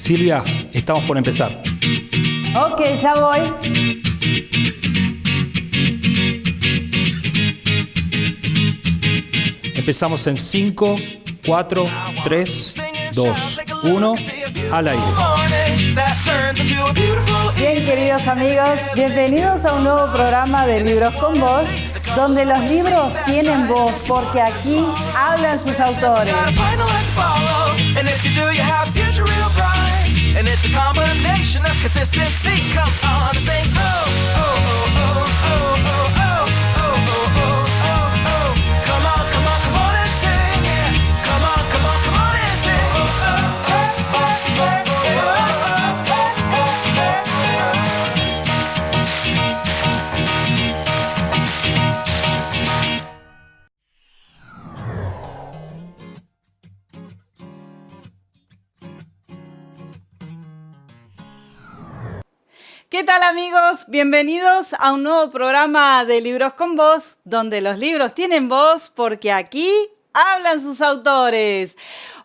Silvia, estamos por empezar. Ok, ya voy. Empezamos en 5, 4, 3, 2, 1, al aire. Bien, queridos amigos, bienvenidos a un nuevo programa de Libros con Voz, donde los libros tienen voz, porque aquí hablan sus autores. ¿Qué tal, amigos? Bienvenidos a un nuevo programa de Libros con Voz, donde los libros tienen voz porque aquí hablan sus autores.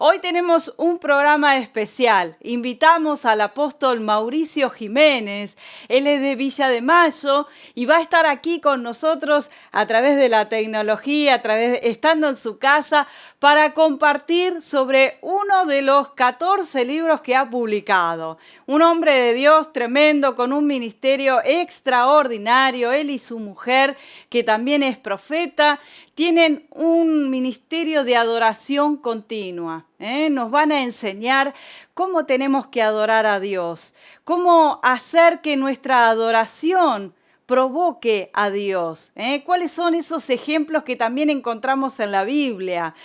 Hoy tenemos un programa especial. Invitamos al apóstol Mauricio Jiménez. Él es de Villa de Mayo y va a estar aquí con nosotros a través de la tecnología, estando en su casa, para compartir sobre uno de los 14 libros que ha publicado. Un hombre de Dios tremendo, con un ministerio extraordinario. Él y su mujer, que también es profeta, tienen un ministerio de adoración continua. Nos van a enseñar cómo tenemos que adorar a Dios, cómo hacer que nuestra adoración provoque a Dios. ¿Cuáles son esos ejemplos que también encontramos en la Biblia?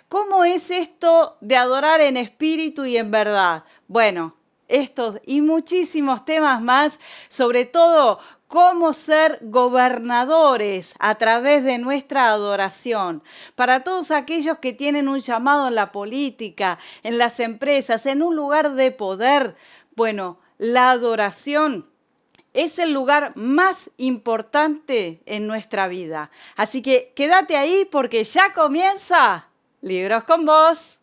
¿Cómo es esto de adorar en espíritu y en verdad? Bueno, estos y muchísimos temas más, sobre todo cómo ser gobernadores a través de nuestra adoración. Para todos aquellos que tienen un llamado en la política, en las empresas, en un lugar de poder, bueno, la adoración es el lugar más importante en nuestra vida. Así que quédate ahí porque ya comienza Libros con Voz.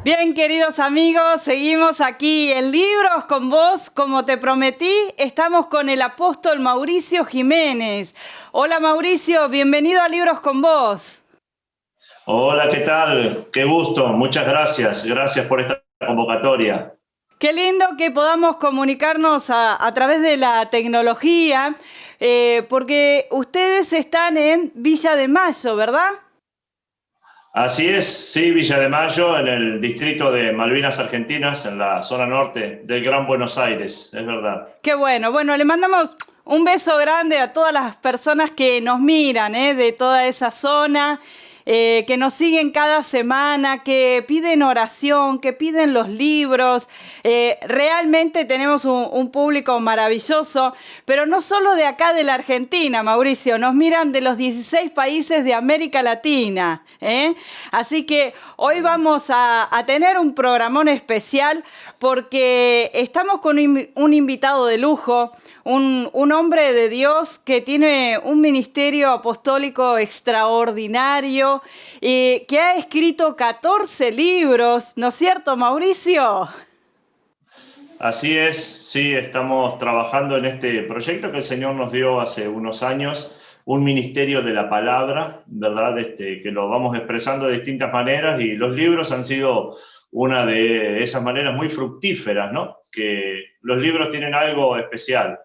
Bien, queridos amigos, seguimos aquí en Libros con Voz. Como te prometí, estamos con el apóstol Mauricio Jiménez. Hola, Mauricio, bienvenido a Libros con Voz. Hola, ¿qué tal? Qué gusto, muchas gracias. Gracias por esta convocatoria. Qué lindo que podamos comunicarnos a través de la tecnología, porque ustedes están en Villa de Mayo, ¿verdad? Así es, sí, Villa de Mayo, en el distrito de Malvinas Argentinas, en la zona norte del Gran Buenos Aires, es verdad. Qué bueno. Bueno, le mandamos un beso grande a todas las personas que nos miran, de toda esa zona, que nos siguen cada semana, que piden oración, que piden los libros. Realmente tenemos un público maravilloso, pero no solo de acá de la Argentina, Mauricio, nos miran de los 16 países de América Latina. Así que hoy vamos a tener un programón especial porque estamos con un invitado de lujo, un hombre de Dios que tiene un ministerio apostólico extraordinario y que ha escrito 14 libros, ¿no es cierto, Mauricio? Así es, sí, estamos trabajando en este proyecto que el Señor nos dio hace unos años, un ministerio de la palabra, ¿verdad? Que lo vamos expresando de distintas maneras y los libros han sido una de esas maneras muy fructíferas, ¿no? Que los libros tienen algo especial.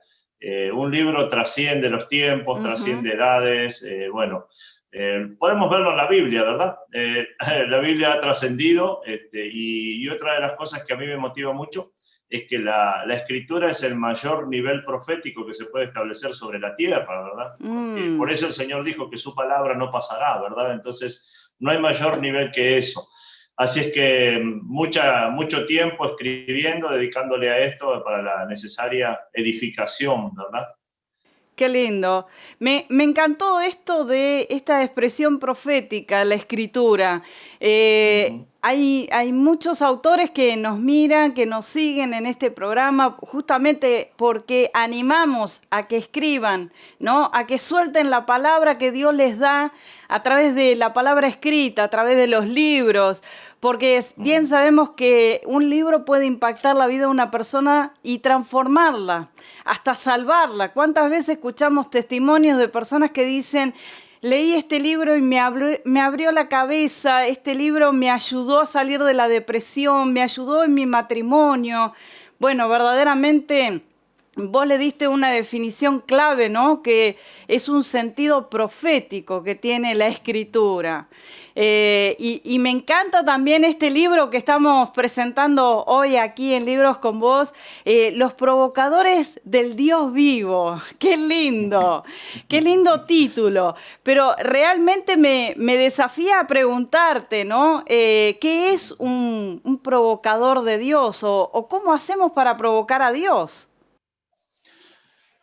Un libro trasciende los tiempos, trasciende edades, podemos verlo en la Biblia, ¿verdad? La Biblia ha trascendido y otra de las cosas que a mí me motiva mucho es que la escritura es el mayor nivel profético que se puede establecer sobre la tierra, ¿verdad? Porque por eso el Señor dijo que su palabra no pasará, ¿verdad? Entonces, no hay mayor nivel que eso. Así es que mucho tiempo escribiendo, dedicándole a esto para la necesaria edificación, ¿verdad? Qué lindo. Me encantó esto de esta expresión profética, la escritura. hay muchos autores que nos miran, que nos siguen en este programa, justamente porque animamos a que escriban, ¿no? A que suelten la palabra que Dios les da a través de la palabra escrita, a través de los libros, porque bien sabemos que un libro puede impactar la vida de una persona y transformarla, hasta salvarla. ¿Cuántas veces escuchamos testimonios de personas que dicen: leí este libro y me abrió la cabeza, este libro me ayudó a salir de la depresión, me ayudó en mi matrimonio? Bueno, verdaderamente vos le diste una definición clave, ¿no? Que es un sentido profético que tiene la Escritura. Y me encanta también este libro que estamos presentando hoy aquí en Libros con Vos, Los provocadores del Dios vivo. ¡Qué lindo! ¡Qué lindo título! Pero realmente me desafía a preguntarte, ¿no? ¿Qué es un provocador de Dios? ¿O cómo hacemos para provocar a Dios?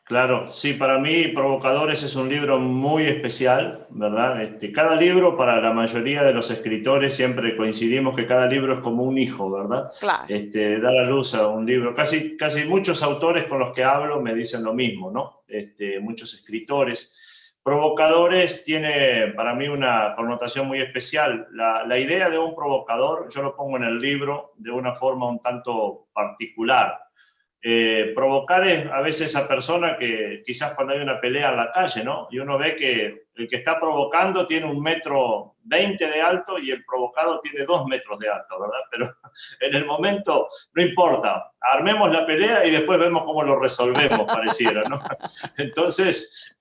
Claro, sí, para mí Provocadores es un libro muy especial, ¿verdad? Cada libro, para la mayoría de los escritores, siempre coincidimos que cada libro es como un hijo, ¿verdad? Claro. Da a luz a un libro. Casi muchos autores con los que hablo me dicen lo mismo, ¿no? Muchos escritores. Provocadores tiene para mí una connotación muy especial. La idea de un provocador, yo lo pongo en el libro de una forma un tanto particular. Provocar es a veces esa persona que quizás cuando hay una pelea en la calle, ¿no? Y uno ve que el que está provocando tiene 1,20 m de alto y el provocado tiene 2 metros de alto, ¿verdad? Pero en el momento no importa, armemos la pelea y después vemos cómo lo resolvemos, pareciera, ¿no? Entonces,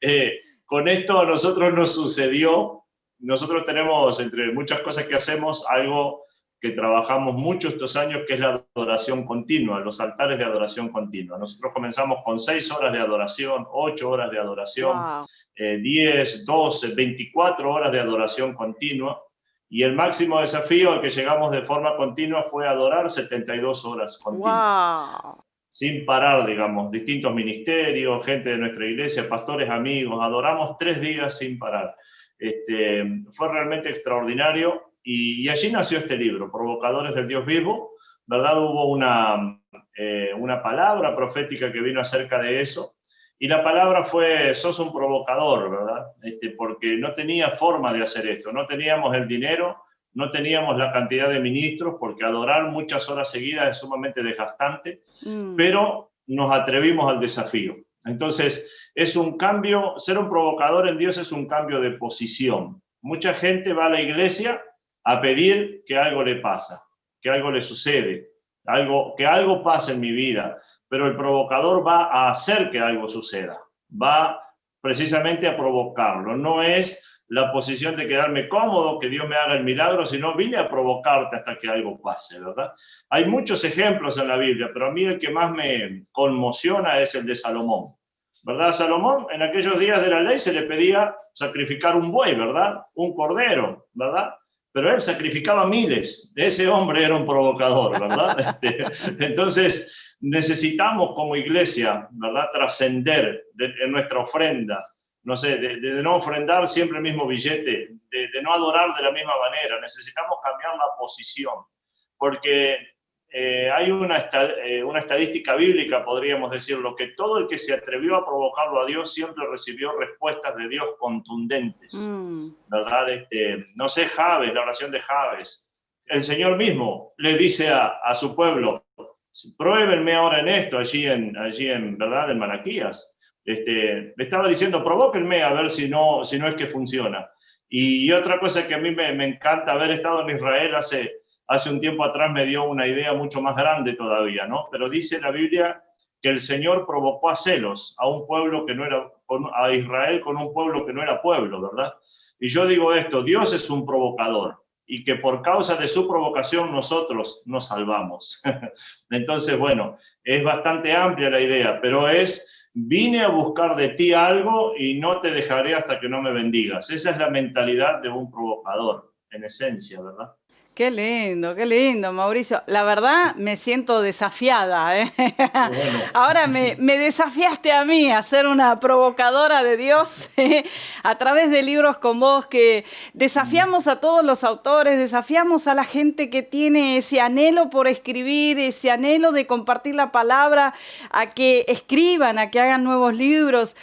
con esto a nosotros nos sucedió. Nosotros tenemos, entre muchas cosas que hacemos, algo que trabajamos mucho estos años, que es la adoración continua, los altares de adoración continua. Nosotros comenzamos con 6 horas de adoración, 8 horas de adoración, Wow. 10, 12, 24 horas de adoración continua, y el máximo desafío al que llegamos de forma continua fue adorar 72 horas continuas. Wow. Sin parar, digamos, distintos ministerios, gente de nuestra iglesia, pastores amigos, adoramos 3 días sin parar. Fue realmente extraordinario. Y allí nació este libro, Provocadores del Dios Vivo, ¿verdad? Hubo una palabra profética que vino acerca de eso, y la palabra fue: sos un provocador, ¿verdad? Porque no tenía forma de hacer esto, no teníamos el dinero, no teníamos la cantidad de ministros, porque adorar muchas horas seguidas es sumamente desgastante, pero nos atrevimos al desafío. Entonces, es un cambio, ser un provocador en Dios es un cambio de posición. Mucha gente va a la iglesia a pedir que algo le pasa, que algo le sucede, que algo pase en mi vida, pero el provocador va a hacer que algo suceda, va precisamente a provocarlo. No es la posición de quedarme cómodo, que Dios me haga el milagro, sino vine a provocarte hasta que algo pase, ¿verdad? Hay muchos ejemplos en la Biblia, pero a mí el que más me conmociona es el de Salomón, ¿verdad? A Salomón en aquellos días de la ley se le pedía sacrificar un buey, ¿verdad? Un cordero, ¿verdad? Pero él sacrificaba miles. Ese hombre era un provocador, ¿verdad? Entonces, necesitamos como iglesia, ¿verdad?, trascender en nuestra ofrenda. No sé, de no ofrendar siempre el mismo billete, de no adorar de la misma manera. Necesitamos cambiar la posición, porque hay una estadística bíblica, podríamos decirlo, que todo el que se atrevió a provocarlo a Dios siempre recibió respuestas de Dios contundentes, ¿verdad? No sé, Jabes, la oración de Jabes. El Señor mismo le dice a su pueblo: pruébenme ahora en esto, allí en ¿verdad?, en Malaquías. Le estaba diciendo: provóquenme a ver si no es que funciona. Y otra cosa que a mí me encanta, haber estado en Israel hace un tiempo atrás, me dio una idea mucho más grande todavía, ¿no? Pero dice la Biblia que el Señor provocó a celos a un pueblo que no era, a Israel con un pueblo que no era pueblo, ¿verdad? Y yo digo esto: Dios es un provocador, y que por causa de su provocación nosotros nos salvamos. Entonces, bueno, es bastante amplia la idea, pero vine a buscar de ti algo y no te dejaré hasta que no me bendigas. Esa es la mentalidad de un provocador, en esencia, ¿verdad? Qué lindo, Mauricio. La verdad me siento desafiada, ¿eh? Bueno, Ahora me desafiaste a mí a ser una provocadora de Dios a través de Libros con Vos, que desafiamos a todos los autores, desafiamos a la gente que tiene ese anhelo por escribir, ese anhelo de compartir la palabra, a que escriban, a que hagan nuevos libros.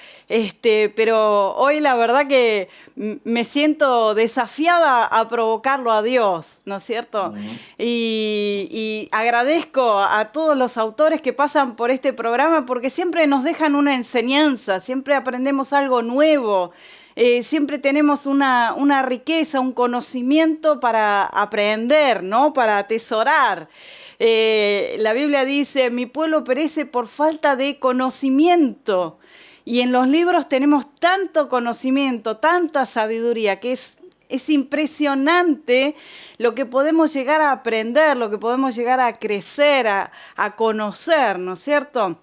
Pero hoy la verdad que me siento desafiada a provocarlo a Dios, ¿no es cierto? Y agradezco a todos los autores que pasan por este programa porque siempre nos dejan una enseñanza, siempre aprendemos algo nuevo, siempre tenemos una riqueza, un conocimiento para aprender, ¿no? Para atesorar. La Biblia dice, mi pueblo perece por falta de conocimiento. Y en los libros tenemos tanto conocimiento, tanta sabiduría, que es impresionante lo que podemos llegar a aprender, lo que podemos llegar a crecer, a conocer, ¿no es cierto?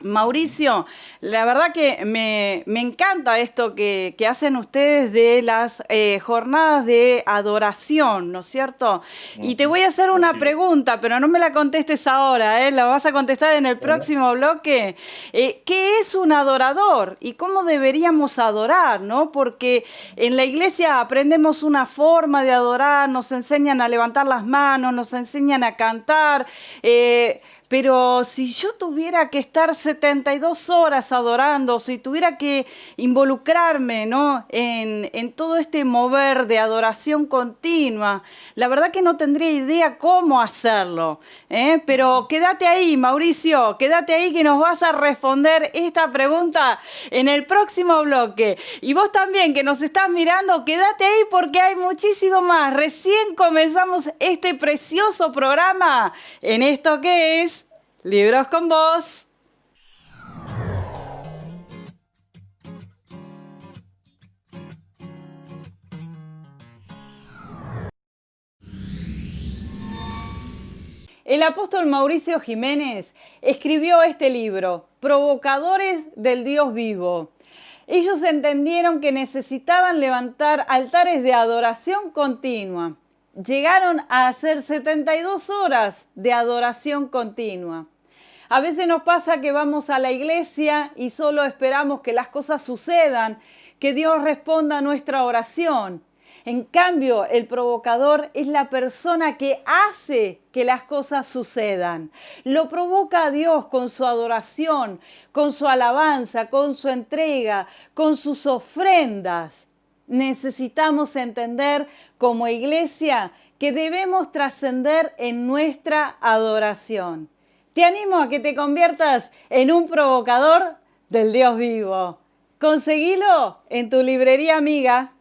Mauricio, la verdad que me encanta esto que hacen ustedes de las jornadas de adoración, ¿no es cierto? Y te voy a hacer una así es. pregunta, pero no me la contestes ahora, ¿eh? La vas a contestar en el Bueno, próximo bloque. ¿Qué es un adorador y cómo deberíamos adorar, ¿no? Porque en la iglesia aprendemos una forma de adorar, nos enseñan a levantar las manos, nos enseñan a cantar, pero si yo tuviera que estar 72 horas adorando, si tuviera que involucrarme, ¿no? en todo este mover de adoración continua, la verdad que no tendría idea cómo hacerlo, ¿eh? Pero quédate ahí, Mauricio, quédate ahí que nos vas a responder esta pregunta en el próximo bloque. Y vos también que nos estás mirando, quédate ahí porque hay muchísimo más. Recién comenzamos este precioso programa en esto que es Libros con Vos. El apóstol Mauricio Jiménez escribió este libro, Provocadores del Dios Vivo. Ellos entendieron que necesitaban levantar altares de adoración continua. Llegaron a hacer 72 horas de adoración continua. A veces nos pasa que vamos a la iglesia y solo esperamos que las cosas sucedan, que Dios responda a nuestra oración. En cambio, el provocador es la persona que hace que las cosas sucedan. Lo provoca a Dios con su adoración, con su alabanza, con su entrega, con sus ofrendas. Necesitamos entender como iglesia que debemos trascender en nuestra adoración. Te animo a que te conviertas en un provocador del Dios vivo. Conseguilo en tu librería amiga.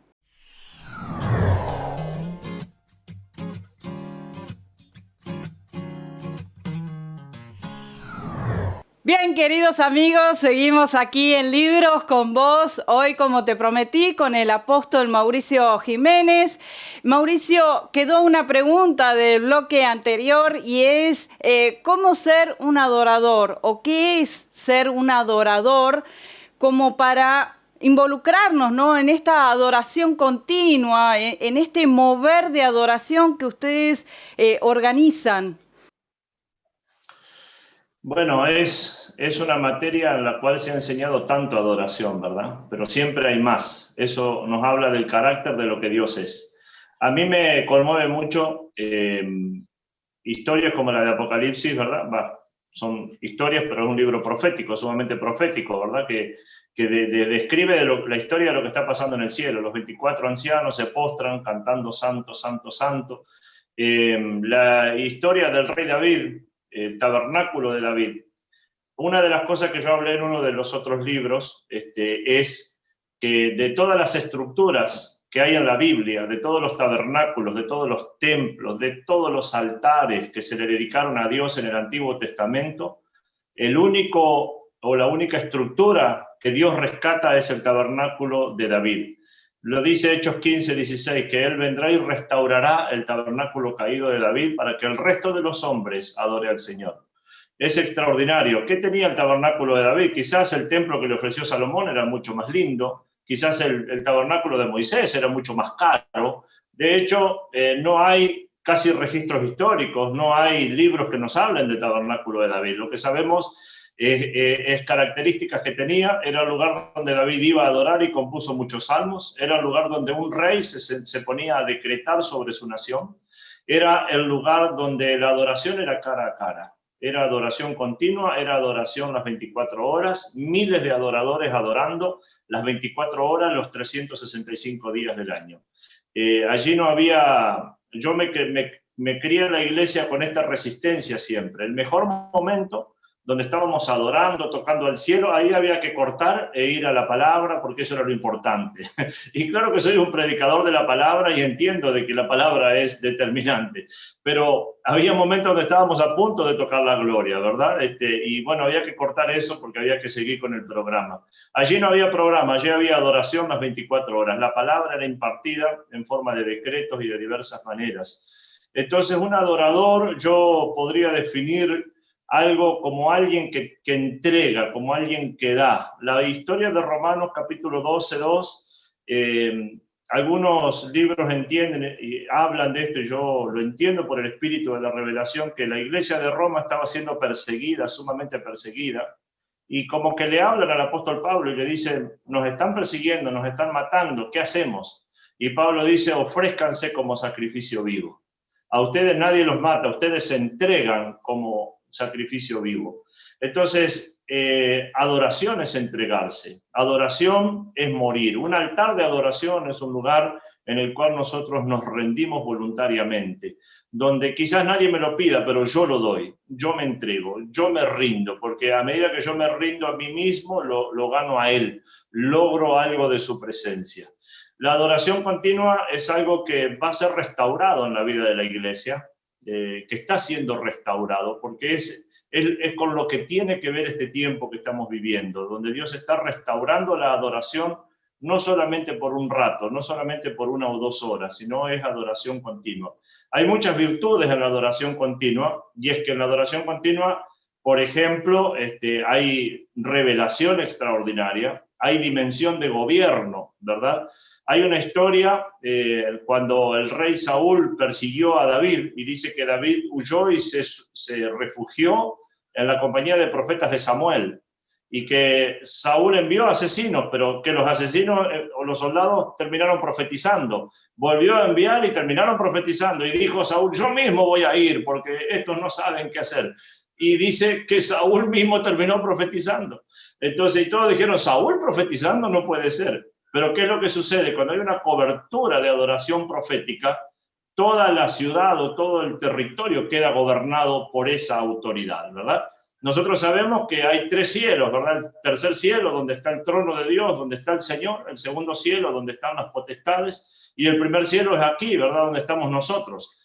Bien, queridos amigos, seguimos aquí en Libros con Vos. Hoy, como te prometí, con el apóstol Mauricio Jiménez. Mauricio, quedó una pregunta del bloque anterior y es ¿cómo ser un adorador? ¿O qué es ser un adorador? Como para involucrarnos, ¿no? En esta adoración continua, en este mover de adoración que ustedes organizan. Bueno, es una materia en la cual se ha enseñado tanto adoración, ¿verdad? Pero siempre hay más. Eso nos habla del carácter de lo que Dios es. A mí me conmueve mucho historias como la de Apocalipsis, ¿verdad? Son historias, pero es un libro profético, sumamente profético, ¿verdad? Que describe la historia de lo que está pasando en el cielo. Los 24 ancianos se postran cantando Santo, Santo, Santo. La historia del rey David, el tabernáculo de David. Una de las cosas que yo hablé en uno de los otros libros es que de todas las estructuras que hay en la Biblia, de todos los tabernáculos, de todos los templos, de todos los altares que se le dedicaron a Dios en el Antiguo Testamento, el único o la única estructura que Dios rescata es el tabernáculo de David. Lo dice Hechos 15:16, que Él vendrá y restaurará el tabernáculo caído de David para que el resto de los hombres adore al Señor. Es extraordinario. ¿Qué tenía el tabernáculo de David? Quizás el templo que le ofreció Salomón era mucho más lindo, quizás el tabernáculo de Moisés era mucho más caro. De hecho, no hay casi registros históricos, no hay libros que nos hablen del tabernáculo de David. Lo que sabemos es características que tenía. Era el lugar donde David iba a adorar y compuso muchos salmos. Era el lugar donde un rey se ponía a decretar sobre su nación. Era el lugar donde la adoración era cara a cara. Era adoración continua, era adoración las 24 horas, miles de adoradores adorando las 24 horas, los 365 días del año. Allí no había... Yo me crié en la iglesia con esta resistencia siempre. El mejor momento donde estábamos adorando, tocando al cielo, ahí había que cortar e ir a la palabra, porque eso era lo importante. Y claro que soy un predicador de la palabra y entiendo de que la palabra es determinante, pero había momentos donde estábamos a punto de tocar la gloria, ¿verdad? Y bueno, había que cortar eso porque había que seguir con el programa. Allí no había programa, allí había adoración las 24 horas. La palabra era impartida en forma de decretos y de diversas maneras. Entonces, un adorador, yo podría definir algo como alguien que entrega, como alguien que da. La historia de Romanos capítulo 12:2, algunos libros entienden y hablan de esto, y yo lo entiendo por el espíritu de la revelación, que la iglesia de Roma estaba siendo perseguida, sumamente perseguida, y como que le hablan al apóstol Pablo y le dicen, nos están persiguiendo, nos están matando, ¿qué hacemos? Y Pablo dice, ofrézcanse como sacrificio vivo. A ustedes nadie los mata, ustedes se entregan como sacrificio vivo. Entonces, adoración es entregarse, adoración es morir. Un altar de adoración es un lugar en el cual nosotros nos rendimos voluntariamente, donde quizás nadie me lo pida, pero yo lo doy, yo me entrego, yo me rindo, porque a medida que yo me rindo a mí mismo, lo gano a Él, logro algo de su presencia. La adoración continua es algo que va a ser restaurado en la vida de la iglesia, que está siendo restaurado, porque es con lo que tiene que ver este tiempo que estamos viviendo, donde Dios está restaurando la adoración, no solamente por un rato, no solamente por 1 o 2 horas, sino es adoración continua. Hay muchas virtudes en la adoración continua, y es que en la adoración continua, por ejemplo, hay revelación extraordinaria, hay dimensión de gobierno, ¿verdad? Hay una historia cuando el rey Saúl persiguió a David y dice que David huyó y se refugió en la compañía de profetas de Samuel y que Saúl envió asesinos, pero que los asesinos o los soldados terminaron profetizando. Volvió a enviar y terminaron profetizando y dijo Saúl, yo mismo voy a ir porque estos no saben qué hacer. Y dice que Saúl mismo terminó profetizando. Entonces, y todos dijeron, Saúl profetizando no puede ser. Pero ¿qué es lo que sucede? Cuando hay una cobertura de adoración profética, toda la ciudad o todo el territorio queda gobernado por esa autoridad, ¿verdad? Nosotros sabemos que hay 3 cielos, ¿verdad? El tercer cielo, donde está el trono de Dios, donde está el Señor. El segundo cielo, donde están las potestades. Y el primer cielo es aquí, ¿verdad? Donde estamos nosotros.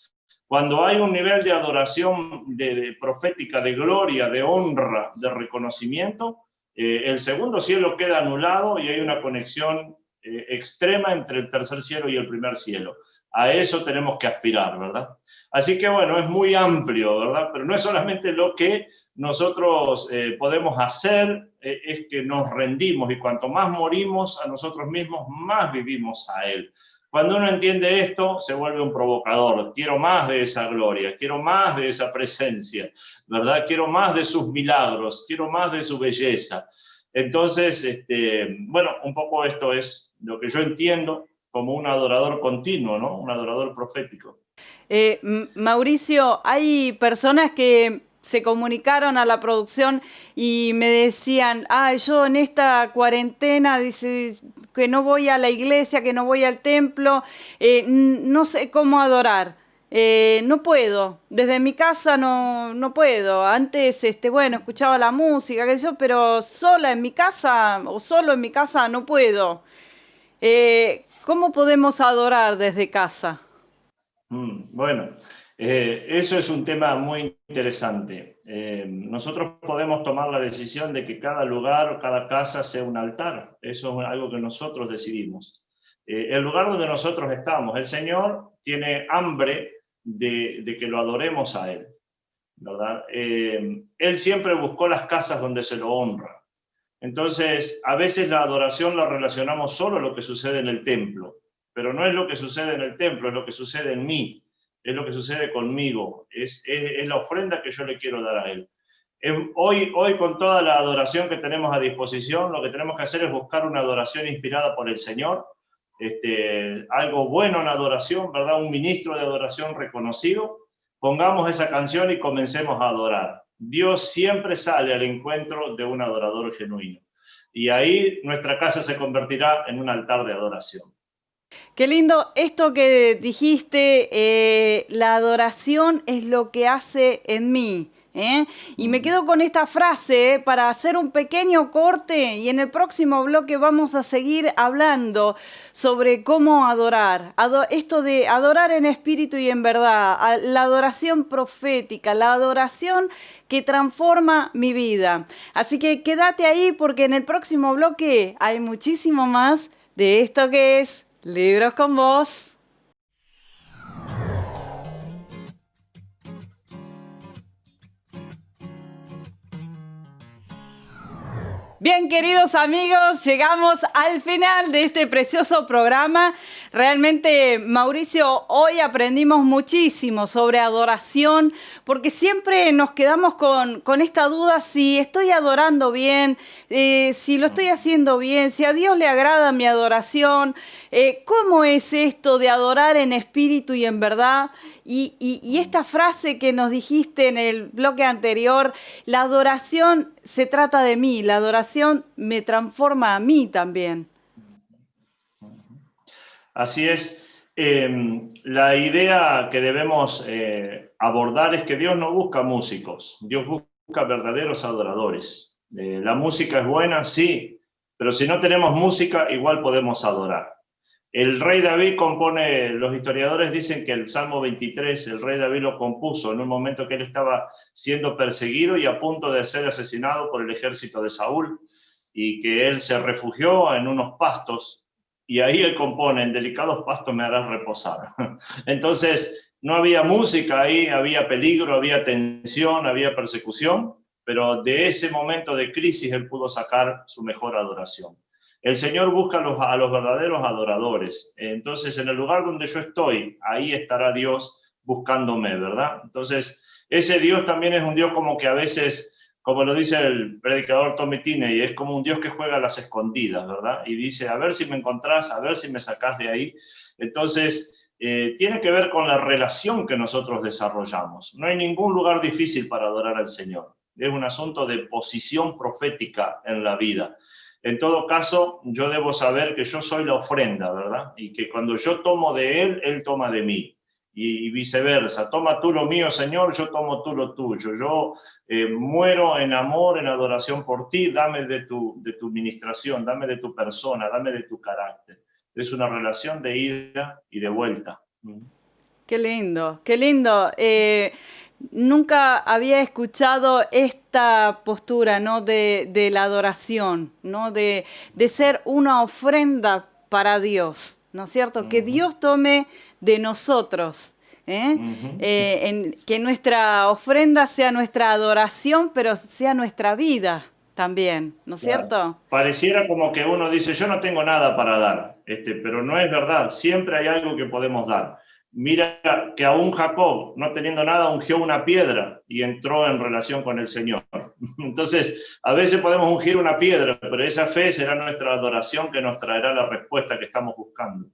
Cuando hay un nivel de adoración de profética, de gloria, de honra, de reconocimiento, el segundo cielo queda anulado y hay una conexión extrema entre el tercer cielo y el primer cielo. A eso tenemos que aspirar, ¿verdad? Así que bueno, es muy amplio, ¿verdad? Pero no es solamente lo que nosotros podemos hacer, es que nos rendimos y cuanto más morimos a nosotros mismos, más vivimos a Él. Cuando uno entiende esto, se vuelve un provocador. Quiero más de esa gloria, quiero más de esa presencia, ¿verdad? Quiero más de sus milagros, quiero más de su belleza. Entonces, bueno, un poco esto es lo que yo entiendo como un adorador continuo, ¿no? Un adorador profético. Mauricio, hay personas que se comunicaron a la producción y me decían, yo en esta cuarentena, dice, que no voy a la iglesia, que no voy al templo, no sé cómo adorar. No puedo, desde mi casa no puedo. Antes, bueno, escuchaba la música, qué sé yo, pero sola en mi casa o solo en mi casa no puedo. ¿Cómo podemos adorar desde casa? Bueno, eso es un tema muy interesante. Nosotros podemos tomar la decisión de que cada lugar o cada casa sea un altar. Eso es algo que nosotros decidimos. El lugar donde nosotros estamos, el Señor tiene hambre de que lo adoremos a Él, ¿verdad? Él siempre buscó las casas donde se lo honra. Entonces, a veces la adoración la relacionamos solo a lo que sucede en el templo, pero no es lo que sucede en el templo, es lo que sucede en mí. es lo que sucede conmigo, es la ofrenda que yo le quiero dar a Él. Hoy con toda la adoración que tenemos a disposición, lo que tenemos que hacer es buscar una adoración inspirada por el Señor, algo bueno en adoración, ¿verdad? Un ministro de adoración reconocido. Pongamos esa canción y comencemos a adorar. Dios siempre sale al encuentro de un adorador genuino. Y ahí nuestra casa se convertirá en un altar de adoración. Qué lindo esto que dijiste, la adoración es lo que hace en mí. Y me quedo con esta frase para hacer un pequeño corte y en el próximo bloque vamos a seguir hablando sobre cómo adorar. Esto de adorar en espíritu y en verdad, la adoración profética, la adoración que transforma mi vida. Así que quédate ahí porque en el próximo bloque hay muchísimo más de esto que es Libros con Voz. Bien, queridos amigos, llegamos al final de este precioso programa. Realmente, Mauricio, hoy aprendimos muchísimo sobre adoración, porque siempre nos quedamos con esta duda si estoy adorando bien, si lo estoy haciendo bien, si a Dios le agrada mi adoración. ¿Cómo es esto de adorar en espíritu y en verdad? Y esta frase que nos dijiste en el bloque anterior, la adoración se trata de mí, la adoración me transforma a mí también. Así es. La idea que debemos abordar es que Dios no busca músicos, Dios busca verdaderos adoradores. La música es buena, sí, pero si no tenemos música, igual podemos adorar. El rey David compone, los historiadores dicen que el Salmo 23, el rey David lo compuso en un momento que él estaba siendo perseguido y a punto de ser asesinado por el ejército de Saúl, y que él se refugió en unos pastos, y ahí él compone, en delicados pastos me harás reposar. Entonces, no había música ahí, había peligro, había tensión, había persecución, pero de ese momento de crisis él pudo sacar su mejor adoración. El Señor busca a los verdaderos adoradores. Entonces, en el lugar donde yo estoy, ahí estará Dios buscándome, ¿verdad? Entonces, ese Dios también es un Dios como que a veces, como lo dice el predicador Tommy Tinney, es como un Dios que juega a las escondidas, ¿verdad? Y dice, a ver si me encontrás, a ver si me sacás de ahí. Entonces, tiene que ver con la relación que nosotros desarrollamos. No hay ningún lugar difícil para adorar al Señor. Es un asunto de posición profética en la vida. En todo caso, yo debo saber que yo soy la ofrenda, ¿verdad? Y que cuando yo tomo de Él, Él toma de mí. Y viceversa. Toma tú lo mío, Señor, yo tomo tú lo tuyo. Yo muero en amor, en adoración por ti. Dame de tu ministración, dame de tu persona, dame de tu carácter. Es una relación de ida y de vuelta. Qué lindo, qué lindo. Nunca había escuchado esta postura, ¿no? de la adoración, ¿no? de ser una ofrenda para Dios, ¿no es cierto? Que Dios tome de nosotros, que nuestra ofrenda sea nuestra adoración, pero sea nuestra vida también, ¿no es cierto? Pareciera como que uno dice, yo no tengo nada para dar, pero no es verdad, siempre hay algo que podemos dar. Mira que aún Jacob, no teniendo nada, ungió una piedra y entró en relación con el Señor. Entonces, a veces podemos ungir una piedra, pero esa fe será nuestra adoración que nos traerá la respuesta que estamos buscando.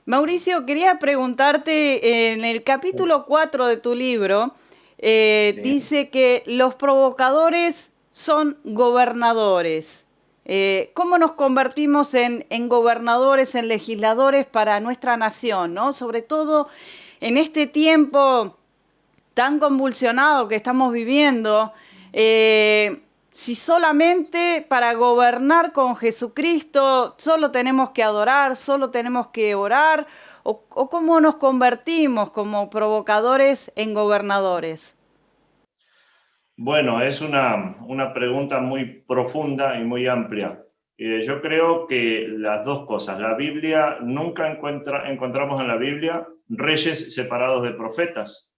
Mauricio, quería preguntarte, en el capítulo 4 de tu libro, dice que los provocadores son gobernadores. ¿Cómo nos convertimos en gobernadores, en legisladores para nuestra nación, ¿no? Sobre todo en este tiempo tan convulsionado que estamos viviendo, si solamente para gobernar con Jesucristo solo tenemos que adorar, solo tenemos que orar, o cómo nos convertimos como provocadores en gobernadores. Bueno, es una pregunta muy profunda y muy amplia. Yo creo que las dos cosas. La Biblia, nunca encontramos en la Biblia reyes separados de profetas.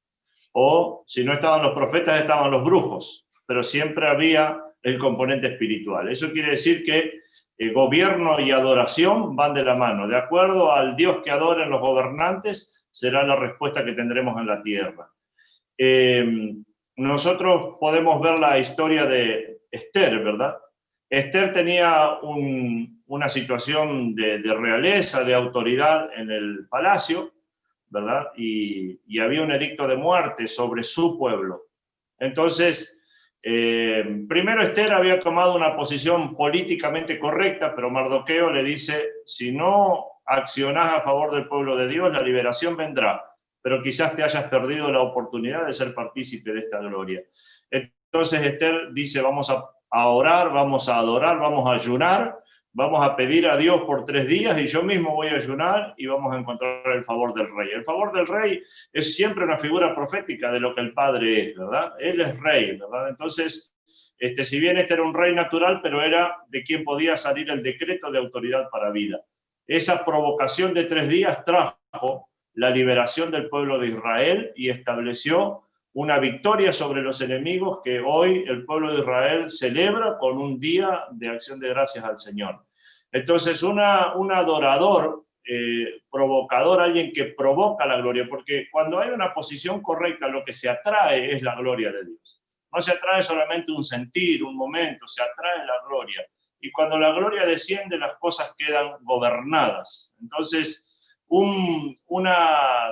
O si no estaban los profetas, estaban los brujos. Pero siempre había el componente espiritual. Eso quiere decir que gobierno y adoración van de la mano. De acuerdo al Dios que adoren los gobernantes, será la respuesta que tendremos en la tierra. Nosotros podemos ver la historia de Esther, ¿verdad? Esther tenía una situación de realeza, de autoridad en el palacio, ¿verdad? Y había un edicto de muerte sobre su pueblo. Entonces, primero Esther había tomado una posición políticamente correcta, pero Mardoqueo le dice, si no accionás a favor del pueblo de Dios, la liberación vendrá, pero quizás te hayas perdido la oportunidad de ser partícipe de esta gloria. Entonces Esther dice, vamos a orar, vamos a adorar, vamos a ayunar, vamos a pedir a Dios por 3 días y yo mismo voy a ayunar y vamos a encontrar el favor del rey. El favor del rey es siempre una figura profética de lo que el Padre es, ¿verdad? Él es rey, ¿verdad? Entonces, si bien este era un rey natural, pero era de quien podía salir el decreto de autoridad para vida. Esa provocación de 3 días trajo la liberación del pueblo de Israel y estableció una victoria sobre los enemigos que hoy el pueblo de Israel celebra con un día de acción de gracias al Señor. Entonces, un adorador, provocador, alguien que provoca la gloria, porque cuando hay una posición correcta, lo que se atrae es la gloria de Dios. No se atrae solamente un sentir, un momento, se atrae la gloria. Y cuando la gloria desciende, las cosas quedan gobernadas. Entonces, una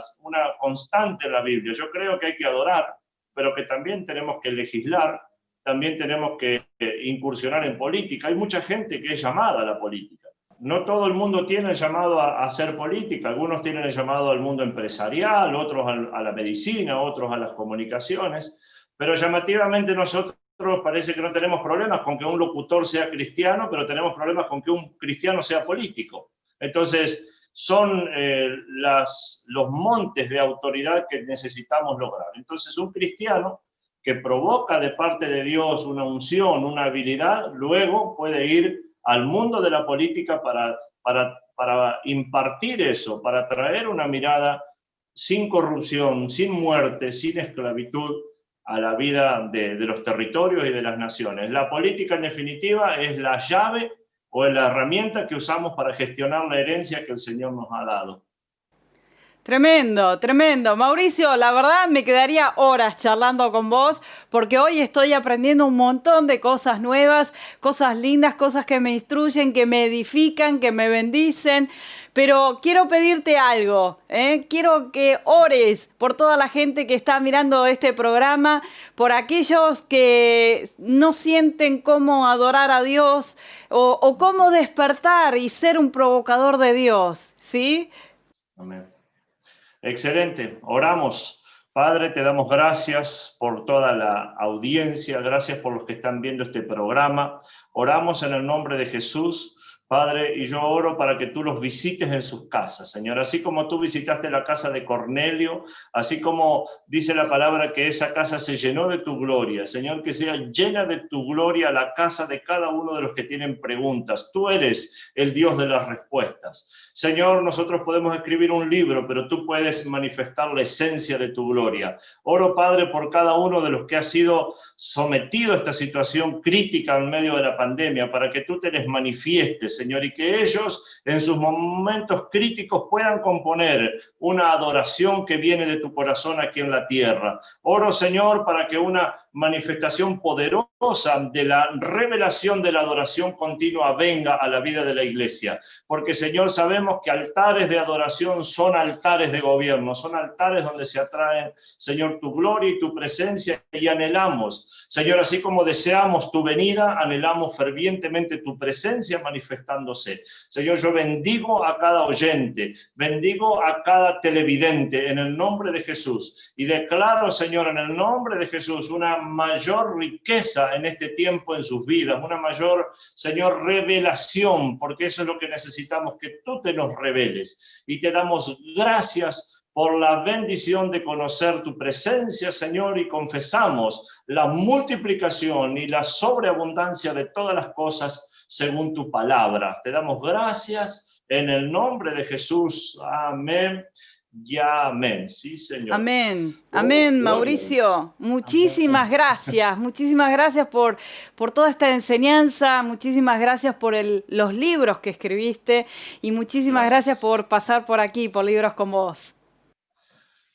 constante en la Biblia. Yo creo que hay que adorar, pero que también tenemos que legislar, también tenemos que incursionar en política. Hay mucha gente que es llamada a la política. No todo el mundo tiene el llamado a hacer política. Algunos tienen el llamado al mundo empresarial, otros a la medicina, otros a las comunicaciones. Pero llamativamente nosotros parece que no tenemos problemas con que un locutor sea cristiano, pero tenemos problemas con que un cristiano sea político. Entonces, son los montes de autoridad que necesitamos lograr. Entonces, un cristiano que provoca de parte de Dios una unción, una habilidad, luego puede ir al mundo de la política para impartir eso, para traer una mirada sin corrupción, sin muerte, sin esclavitud a la vida de los territorios y de las naciones. La política, en definitiva, es la llave o la herramienta que usamos para gestionar la herencia que el Señor nos ha dado. Tremendo, tremendo. Mauricio, la verdad me quedaría horas charlando con vos porque hoy estoy aprendiendo un montón de cosas nuevas, cosas lindas, cosas que me instruyen, que me edifican, que me bendicen. Pero quiero pedirte algo, quiero que ores por toda la gente que está mirando este programa, por aquellos que no sienten cómo adorar a Dios o cómo despertar y ser un provocador de Dios, ¿sí? Amén. Excelente, oramos. Padre, te damos gracias por toda la audiencia, gracias por los que están viendo este programa. Oramos en el nombre de Jesús, Padre, y yo oro para que tú los visites en sus casas, Señor. Así como tú visitaste la casa de Cornelio, así como dice la palabra que esa casa se llenó de tu gloria, Señor, que sea llena de tu gloria la casa de cada uno de los que tienen preguntas. Tú eres el Dios de las respuestas. Señor, nosotros podemos escribir un libro, pero tú puedes manifestar la esencia de tu gloria. Oro, Padre, por cada uno de los que ha sido sometido a esta situación crítica en medio de la pandemia, para que tú te les manifiestes, Señor, y que ellos en sus momentos críticos puedan componer una adoración que viene de tu corazón aquí en la tierra. Oro, Señor, para que una manifestación poderosa de la revelación de la adoración continua venga a la vida de la iglesia. Porque, Señor, sabemos que altares de adoración son altares de gobierno, son altares donde se atraen, Señor, tu gloria y tu presencia, y anhelamos, Señor, así como deseamos tu venida, anhelamos fervientemente tu presencia manifestándose. Señor, yo bendigo a cada oyente, bendigo a cada televidente en el nombre de Jesús, y declaro, Señor, en el nombre de Jesús, una mayor riqueza en este tiempo en sus vidas, una mayor, Señor, revelación, porque eso es lo que necesitamos, que tú te nos reveles, y te damos gracias por la bendición de conocer tu presencia, Señor, y confesamos la multiplicación y la sobreabundancia de todas las cosas según tu palabra. Te damos gracias en el nombre de Jesús. Amén Amén. Sí, Señor. Amén, amén, Mauricio. Muchísimas gracias por toda esta enseñanza, muchísimas gracias por los libros que escribiste y muchísimas gracias por pasar por aquí, por Libros con Vos.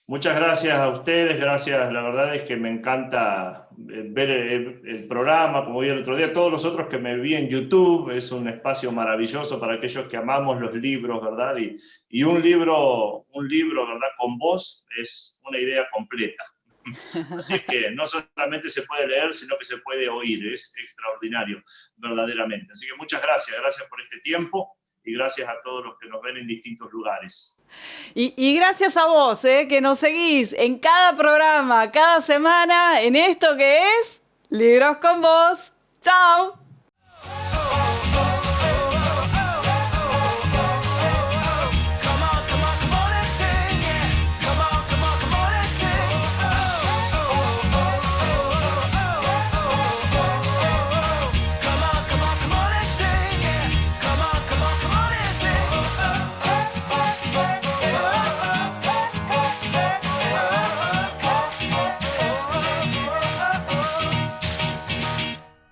Muchas gracias a ustedes, gracias. La verdad es que me encanta ver el programa, como vi el otro día, todos los otros que me vi en YouTube. Es un espacio maravilloso para aquellos que amamos los libros, ¿verdad? Y un libro, ¿verdad? Con vos es una idea completa. Así es que no solamente se puede leer, sino que se puede oír. Es extraordinario, verdaderamente. Así que muchas gracias por este tiempo. Y gracias a todos los que nos ven en distintos lugares. Y gracias a vos, que nos seguís en cada programa, cada semana, en esto que es Libros con Vos. ¡Chao!